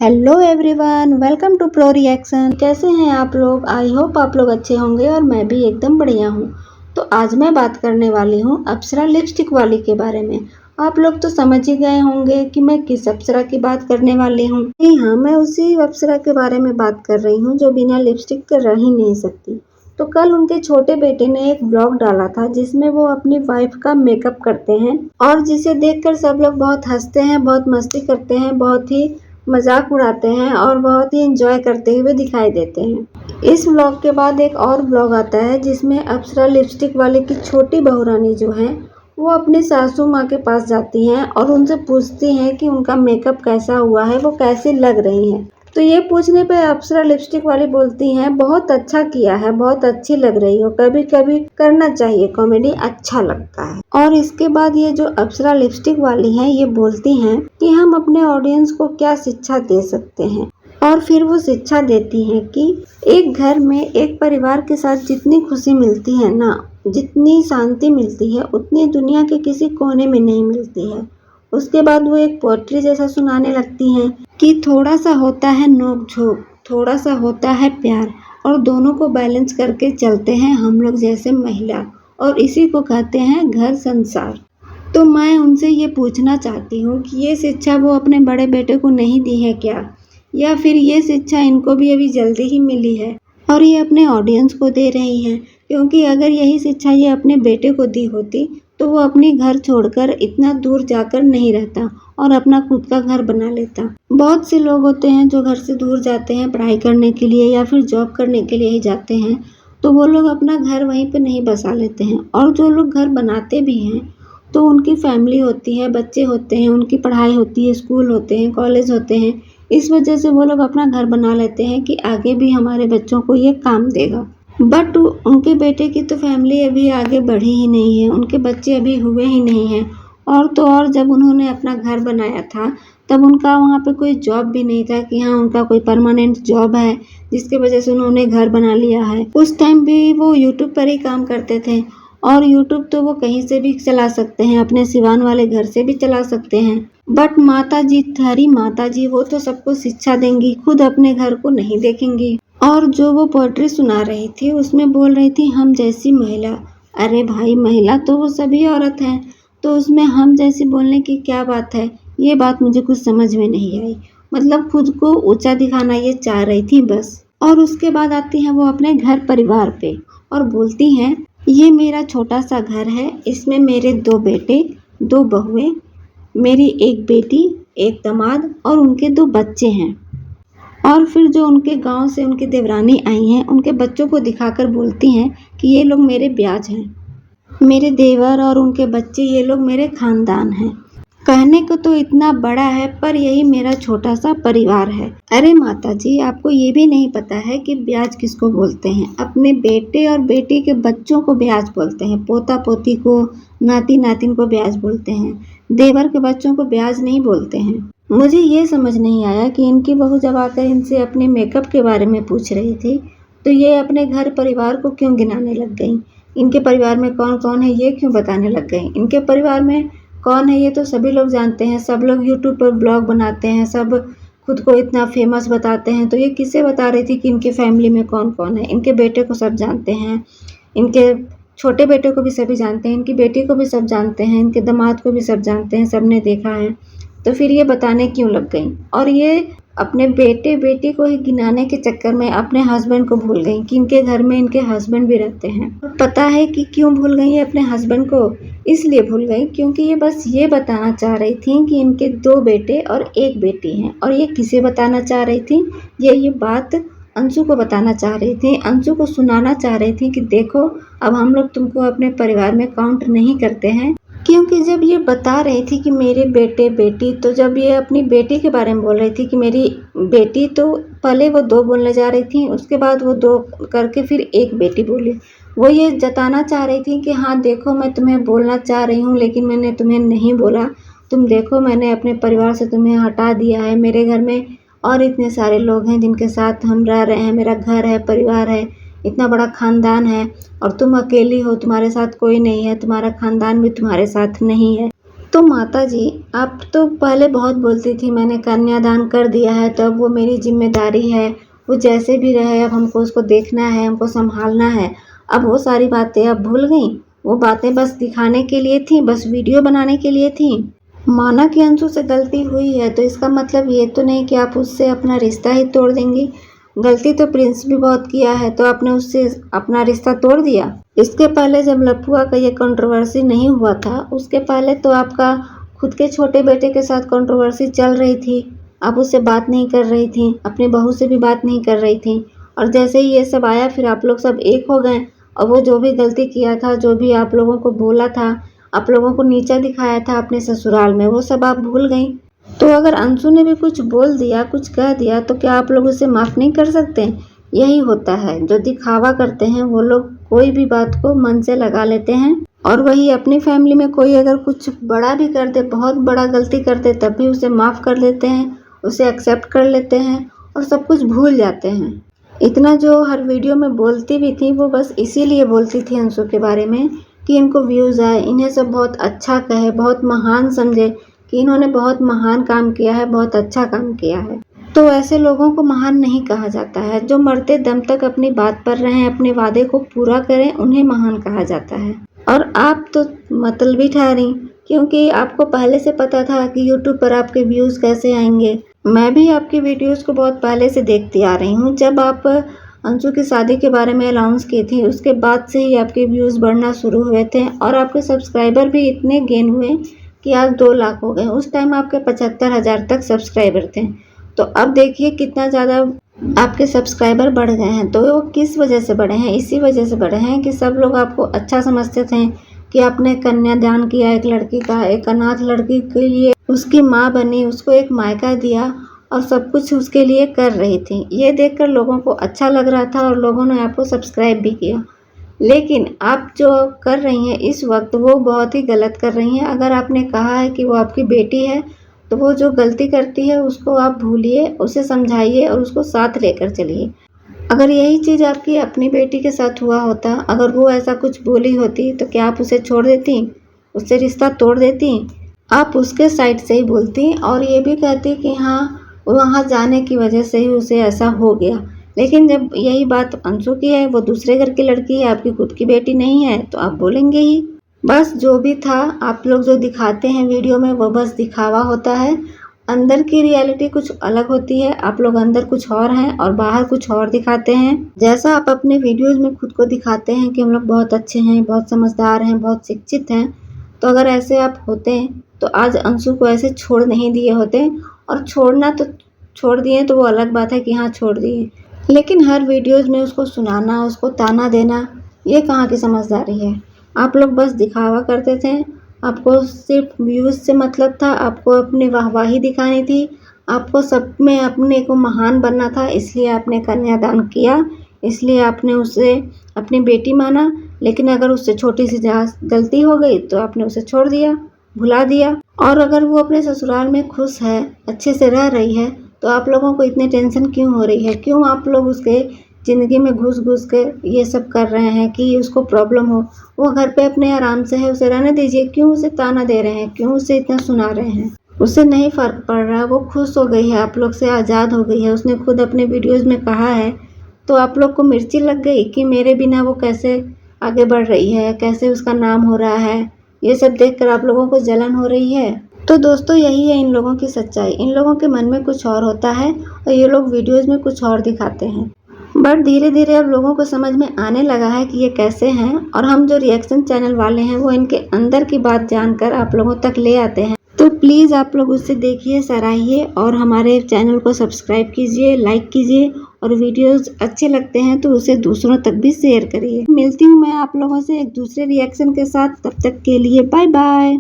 Hello everyone, welcome to pro reaction. कैसे हैं आप लोग? आई होप आप लोग अच्छे होंगे और मैं भी एकदम बढ़िया हूँ। तो आज मैं बात करने वाली हूँ अप्सरा लिपस्टिक वाली के बारे में। आप लोग तो समझ ही गए होंगे कि मैं किस अप्सरा की बात करने वाली हूँ। जी हाँ, मैं उसी अप्सरा के बारे में बात कर रही हूँ जो बिना लिपस्टिक के रह ही नहीं सकती। तो कल उनके छोटे बेटे ने एक ब्लॉग डाला था जिसमें वो अपनी वाइफ का मेकअप करते हैं और जिसे देखकर सब लोग बहुत हंसते हैं, बहुत मस्ती करते हैं, बहुत ही मजाक उड़ाते हैं और बहुत ही एंजॉय करते हुए दिखाई देते हैं। इस व्लॉग के बाद एक और व्लॉग आता है जिसमें अप्सरा लिपस्टिक वाले की छोटी बहू रानी जो है वो अपनी सासू माँ के पास जाती हैं और उनसे पूछती हैं कि उनका मेकअप कैसा हुआ है, वो कैसी लग रही हैं। तो ये पूछने पे अप्सरा लिपस्टिक वाली बोलती हैं, बहुत अच्छा किया है, बहुत अच्छी लग रही हो, कभी कभी करना चाहिए कॉमेडी, अच्छा लगता है। और इसके बाद ये जो अप्सरा लिपस्टिक वाली हैं ये बोलती हैं कि हम अपने ऑडियंस को क्या शिक्षा दे सकते हैं। और फिर वो शिक्षा देती हैं कि एक घर में एक परिवार के साथ जितनी खुशी मिलती है ना, जितनी शांति मिलती है, उतनी दुनिया के किसी कोने में नहीं मिलती है। उसके बाद वो एक पोएट्री जैसा सुनाने लगती हैं कि थोड़ा सा होता है नोक झोंक, थोड़ा सा होता है प्यार, और दोनों को बैलेंस करके चलते हैं हम लोग जैसे महिला, और इसी को कहते हैं घर संसार। तो मैं उनसे ये पूछना चाहती हूँ कि ये शिक्षा वो अपने बड़े बेटे को नहीं दी है क्या, या फिर ये शिक्षा इनको भी अभी जल्दी ही मिली है और ये अपने ऑडियंस को दे रही हैं। क्योंकि अगर यही शिक्षा ये अपने बेटे को दी होती तो वो अपनी घर छोड़कर इतना दूर जाकर नहीं रहता और अपना खुद का घर बना लेता। बहुत से लोग होते हैं जो घर से दूर जाते हैं पढ़ाई करने के लिए या फिर जॉब करने के लिए ही जाते हैं, तो वो लोग अपना घर वहीं पर नहीं बसा लेते हैं। और जो लोग घर बनाते भी हैं तो उनकी फैमिली होती है, बच्चे होते हैं, उनकी पढ़ाई होती है, स्कूल होते हैं, कॉलेज होते हैं। इस वजह से वो लोग अपना घर बना लेते हैं कि आगे भी हमारे बच्चों को ये काम देगा। बट उनके बेटे की तो फैमिली अभी आगे बढ़ी ही नहीं है, उनके बच्चे अभी हुए ही नहीं हैं। और तो और जब उन्होंने अपना घर बनाया था तब उनका वहाँ पे कोई जॉब भी नहीं था कि हाँ उनका कोई परमानेंट जॉब है जिसके वजह से उन्होंने घर बना लिया है। उस टाइम भी वो यूट्यूब पर ही काम करते थे और यूट्यूब तो वो कहीं से भी चला सकते हैं, अपने सिवान वाले घर से भी चला सकते हैं। बट माता जी, थारी माता जी, वो तो सबको शिक्षा देंगी, खुद अपने घर को नहीं देखेंगी। और जो वो पोएट्री सुना रही थी उसमें बोल रही थी हम जैसी महिला। अरे भाई, महिला तो वो सभी औरत हैं, तो उसमें हम जैसी बोलने की क्या बात है? ये बात मुझे कुछ समझ में नहीं आई। मतलब खुद को ऊंचा दिखाना ये चाह रही थी बस। और उसके बाद आती हैं वो अपने घर परिवार पे और बोलती हैं, ये मेरा छोटा सा घर है, इसमें मेरे 2 बेटे, 2 बहुएं, मेरी एक बेटी, एक दामाद और उनके 2 बच्चे हैं। और फिर जो उनके गांव से उनकी देवरानी आई हैं उनके बच्चों को दिखाकर बोलती हैं कि ये लोग मेरे ब्याज हैं, मेरे देवर और उनके बच्चे, ये लोग मेरे खानदान हैं। कहने को तो इतना बड़ा है पर यही मेरा छोटा सा परिवार है। अरे माता जी, आपको ये भी नहीं पता है कि ब्याज किसको बोलते हैं? अपने बेटे और बेटी के बच्चों को ब्याज बोलते हैं, पोता पोती को, नाती नातिन को ब्याज बोलते हैं, देवर के बच्चों को ब्याज नहीं बोलते हैं। मुझे ये समझ नहीं आया कि इनकी बहू जब आकर इनसे अपने मेकअप के बारे में पूछ रही थी तो ये अपने घर परिवार को क्यों गिनाने लग गई। इनके परिवार में कौन कौन है ये क्यों बताने लग गई। इनके परिवार में कौन है ये तो सभी लोग जानते हैं, सब लोग यूट्यूब पर ब्लॉग बनाते हैं, सब खुद को इतना फेमस बताते हैं। तो ये किससे बता रही थी कि इनके फैमिली में कौन कौन है? इनके बेटे को सब जानते हैं, इनके छोटे बेटे को भी सभी जानते हैं, इनकी बेटी को भी सब जानते हैं, इनके दामाद को भी सब जानते हैं, सबने देखा है। तो फिर ये बताने क्यों लग गई? और ये अपने बेटे बेटी को ही गिनाने के चक्कर में अपने हस्बैंड को भूल गई कि इनके घर में इनके हस्बैंड भी रहते हैं। पता है कि क्यों भूल गई है अपने हस्बैंड को? इसलिए भूल गई क्योंकि ये बस ये बताना चाह रही थी कि इनके 2 बेटे और 1 बेटी हैं। और ये किसे बताना चाह रही थी? ये बात अंशु को बताना चाह रही थी, अंशु को सुनाना चाह रही थी कि देखो अब हम लोग तुमको अपने परिवार में काउंट नहीं करते हैं। क्योंकि जब ये बता रही थी कि मेरे बेटे बेटी, तो जब ये अपनी बेटी के बारे में बोल रही थी कि मेरी बेटी, तो पहले वो 2 बोलने जा रही थी, उसके बाद वो 2 करके फिर 1 बेटी बोली। वो ये जताना चाह रही थी कि हाँ देखो मैं तुम्हें बोलना चाह रही हूँ लेकिन मैंने तुम्हें नहीं बोला, तुम देखो मैंने अपने परिवार से तुम्हें हटा दिया है, मेरे घर में और इतने सारे लोग हैं जिनके साथ हम रह रहे हैं, मेरा घर है, परिवार है, इतना बड़ा खानदान है, और तुम अकेली हो, तुम्हारे साथ कोई नहीं है, तुम्हारा खानदान भी तुम्हारे साथ नहीं है। तो माता जी, आप तो पहले बहुत बोलती थी मैंने कन्यादान कर दिया है तो अब वो मेरी जिम्मेदारी है, वो जैसे भी रहे अब हमको उसको देखना है, हमको संभालना है। अब वो सारी बातें अब भूल गई? वो बातें बस दिखाने के लिए थी, बस वीडियो बनाने के लिए थी। माना कि अंशु से गलती हुई है तो इसका मतलब ये तो नहीं कि आप उससे अपना रिश्ता ही तोड़ देंगी। गलती तो प्रिंस भी बहुत किया है तो आपने उससे अपना रिश्ता तोड़ दिया। इसके पहले जब लपुआ का ये कंट्रोवर्सी नहीं हुआ था, उसके पहले तो आपका खुद के छोटे बेटे के साथ कंट्रोवर्सी चल रही थी। आप उससे बात नहीं कर रही थी, अपनी बहू से भी बात नहीं कर रही थी, और जैसे ही ये सब आया फिर आप लोग सब एक हो गए। और वो जो भी गलती किया था, जो भी आप लोगों को बोला था, आप लोगों को नीचा दिखाया था अपने ससुराल में, वो सब आप भूल गई। तो अगर अंशु ने भी कुछ बोल दिया, कुछ कह दिया, तो क्या आप लोग उसे माफ़ नहीं कर सकते? यही होता है, जो दिखावा करते हैं वो लोग कोई भी बात को मन से लगा लेते हैं, और वही अपनी फैमिली में कोई अगर कुछ बड़ा भी कर दे, बहुत बड़ा गलती कर दे, तब भी उसे माफ़ कर देते हैं, उसे एक्सेप्ट कर लेते हैं और सब कुछ भूल जाते हैं। इतना जो हर वीडियो में बोलती भी थी वो बस इसीलिए बोलती थी अंशु के बारे में कि इनको व्यूज़ आए, इन्हें सब बहुत अच्छा कहे, बहुत महान समझे कि इन्होंने बहुत महान काम किया है, बहुत अच्छा काम किया है। तो ऐसे लोगों को महान नहीं कहा जाता है। जो मरते दम तक अपनी बात पर रहें, अपने वादे को पूरा करें, उन्हें महान कहा जाता है। और आप तो मतलबी ठहरी, क्योंकि आपको पहले से पता था कि यूट्यूब पर आपके व्यूज़ कैसे आएंगे। मैं भी आपकी वीडियोज़ को बहुत पहले से देखती आ रही हूँ। जब आप अंशु की शादी के बारे में अनाउंस की थी, उसके बाद से ही आपके व्यूज़ बढ़ना शुरू हुए थे और आपके सब्सक्राइबर भी इतने गेन हुए कि आज 2 लाख हो गए। उस टाइम आपके 75,000 तक सब्सक्राइबर थे। तो अब देखिए कितना ज़्यादा आपके सब्सक्राइबर बढ़ गए हैं। तो वो किस वजह से बढ़े हैं? इसी वजह से बढ़े हैं कि सब लोग आपको अच्छा समझते थे कि आपने कन्यादान किया एक लड़की का, एक अनाथ लड़की के लिए उसकी माँ बनी, उसको एक मायका दिया और सब कुछ उसके लिए कर रही थी। ये देखकर लोगों को अच्छा लग रहा था और लोगों ने आपको सब्सक्राइब भी किया। लेकिन आप जो कर रही हैं इस वक्त, वो बहुत ही गलत कर रही हैं। अगर आपने कहा है कि वो आपकी बेटी है, तो वो जो गलती करती है उसको आप भूलिए, उसे समझाइए और उसको साथ लेकर चलिए। अगर यही चीज़ आपकी अपनी बेटी के साथ हुआ होता, अगर वो ऐसा कुछ बोली होती, तो क्या आप उसे छोड़ देती? उससे रिश्ता तोड़ देती? आप उसके साइड से ही बोलती और ये भी कहती कि हाँ, वहाँ जाने की वजह से ही उसे ऐसा हो गया। लेकिन जब यही बात अंशु की है, वो दूसरे घर की लड़की है, आपकी खुद की बेटी नहीं है, तो आप बोलेंगे ही। बस जो भी था, आप लोग जो दिखाते हैं वीडियो में वो बस दिखावा होता है। अंदर की रियलिटी कुछ अलग होती है। आप लोग अंदर कुछ और हैं और बाहर कुछ और दिखाते हैं। जैसा आप अपने वीडियोज़ में खुद को दिखाते हैं कि हम लोग बहुत अच्छे हैं, बहुत समझदार हैं, बहुत शिक्षित हैं, तो अगर ऐसे आप होते तो आज अंशु को ऐसे छोड़ नहीं दिए होते। और छोड़ना तो छोड़ दिए तो वो अलग बात है कि हाँ छोड़ दिए, लेकिन हर वीडियोज़ में उसको सुनाना, उसको ताना देना, ये कहाँ की समझदारी है? आप लोग बस दिखावा करते थे। आपको सिर्फ व्यूज़ से मतलब था, आपको अपनी वाहवाही दिखानी थी, आपको सब में अपने को महान बनना था, इसलिए आपने कन्यादान किया, इसलिए आपने उसे अपनी बेटी माना। लेकिन अगर उससे छोटी सी गलती हो गई तो आपने उसे छोड़ दिया, भुला दिया। और अगर वो अपने ससुराल में खुश है, अच्छे से रह रही है, तो आप लोगों को इतनी टेंशन क्यों हो रही है? क्यों आप लोग उसके ज़िंदगी में घुस-घुस के ये सब कर रहे हैं कि उसको प्रॉब्लम हो? वो घर पे अपने आराम से है, उसे रहने दीजिए। क्यों उसे ताना दे रहे हैं? क्यों उसे इतना सुना रहे हैं? उसे नहीं फ़र्क पड़ रहा, वो खुश हो गई है, आप लोग से आज़ाद हो गई है। उसने खुद अपने वीडियोज़ में कहा है। तो आप लोग को मिर्ची लग गई कि मेरे बिना वो कैसे आगे बढ़ रही है, कैसे उसका नाम हो रहा है। ये सब देखकर आप लोगों को जलन हो रही है। तो दोस्तों, यही है इन लोगों की सच्चाई। इन लोगों के मन में कुछ और होता है और ये लोग वीडियोज़ में कुछ और दिखाते हैं। बट धीरे धीरे अब लोगों को समझ में आने लगा है कि ये कैसे हैं, और हम जो रिएक्शन चैनल वाले हैं वो इनके अंदर की बात जानकर आप लोगों तक ले आते हैं। तो प्लीज़ आप लोग उससे देखिए, सराहिए और हमारे चैनल को सब्सक्राइब कीजिए, लाइक कीजिए, और वीडियोस अच्छे लगते हैं तो उसे दूसरों तक भी शेयर करिए। मिलती हूँ मैं आप लोगों से एक दूसरे रिएक्शन के साथ। तब तक के लिए बाय बाय।